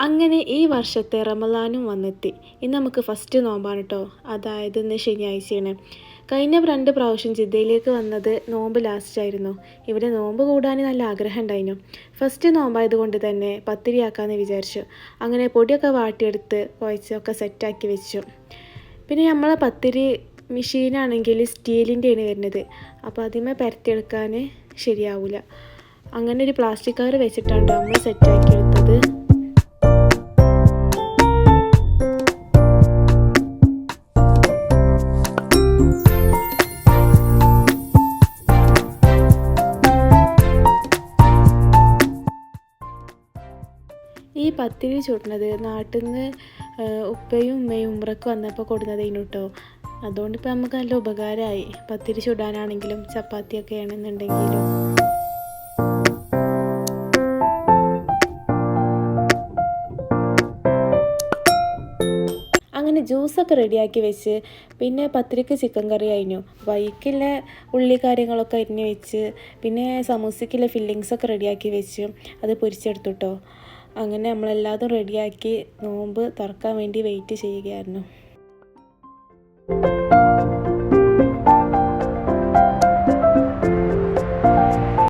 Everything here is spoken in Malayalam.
അങ്ങനെ ഈ വർഷത്തെ റമദാനും വന്നെത്തി. ഇന്ന് നമുക്ക് ഫസ്റ്റ് നോമ്പാണ് കേട്ടോ. അതായത് ഇന്ന് ശനിയാഴ്ചയാണ്. കഴിഞ്ഞ 2 പ്രാവശ്യം ജിദ്ദയിലേക്ക് വന്നത് നോമ്പ് ലാസ്റ്റായിരുന്നു. ഇവിടെ നോമ്പ് കൂടാൻ നല്ല ആഗ്രഹം ഉണ്ടായിരുന്നു. ഫസ്റ്റ് നോമ്പായതുകൊണ്ട് തന്നെ പത്തിരിയാക്കാമെന്ന് വിചാരിച്ചു. അങ്ങനെ പൊടിയൊക്കെ വാട്ടിയെടുത്ത് കുഴച്ചൊക്കെ സെറ്റാക്കി വെച്ചു. പിന്നെ നമ്മളെ പത്തിരി മെഷീനാണെങ്കിൽ സ്റ്റീലിൻ്റെയാണ് വരുന്നത്. അപ്പോൾ അതിന്മേൽ പരത്തിയെടുക്കാൻ ശരിയാവില്ല. അങ്ങനെ ഒരു പ്ലാസ്റ്റിക് കവർ വെച്ചിട്ടാണ് നമ്മൾ സെറ്റാക്കി എടുത്തത്. ഈ പത്തിരി ചുടുന്നത് നാട്ടിൽ നിന്ന് ഉപ്പയും ഉമ്മയും ഉമ്രക്ക് വന്നപ്പോൾ കൊടുന്നതേനു കേട്ടോ. അതുകൊണ്ടിപ്പോൾ നമുക്ക് നല്ല ഉപകാരമായി. പത്തിരി ചുടാനാണെങ്കിലും ചപ്പാത്തിയൊക്കെ ആണെന്നുണ്ടെങ്കിലും. അങ്ങനെ ജ്യൂസൊക്കെ റെഡിയാക്കി വെച്ച് പിന്നെ പത്തിരിക്ക് ചിക്കൻ കറി കഴിഞ്ഞു. വൈക്കുള്ള ഉള്ളി കാര്യങ്ങളൊക്കെ അരിഞ്ഞ് വെച്ച് പിന്നെ സമൂസയ്ക്കുള്ള ഫില്ലിങ്സൊക്കെ റെഡിയാക്കി വെച്ച് അത് പൊരിച്ചെടുത്തു കേട്ടോ. അങ്ങനെ നമ്മളെല്ലാതും റെഡിയാക്കി നോമ്പ് തുറക്കാൻ വേണ്ടി വെയിറ്റ് ചെയ്യുകയായിരുന്നു.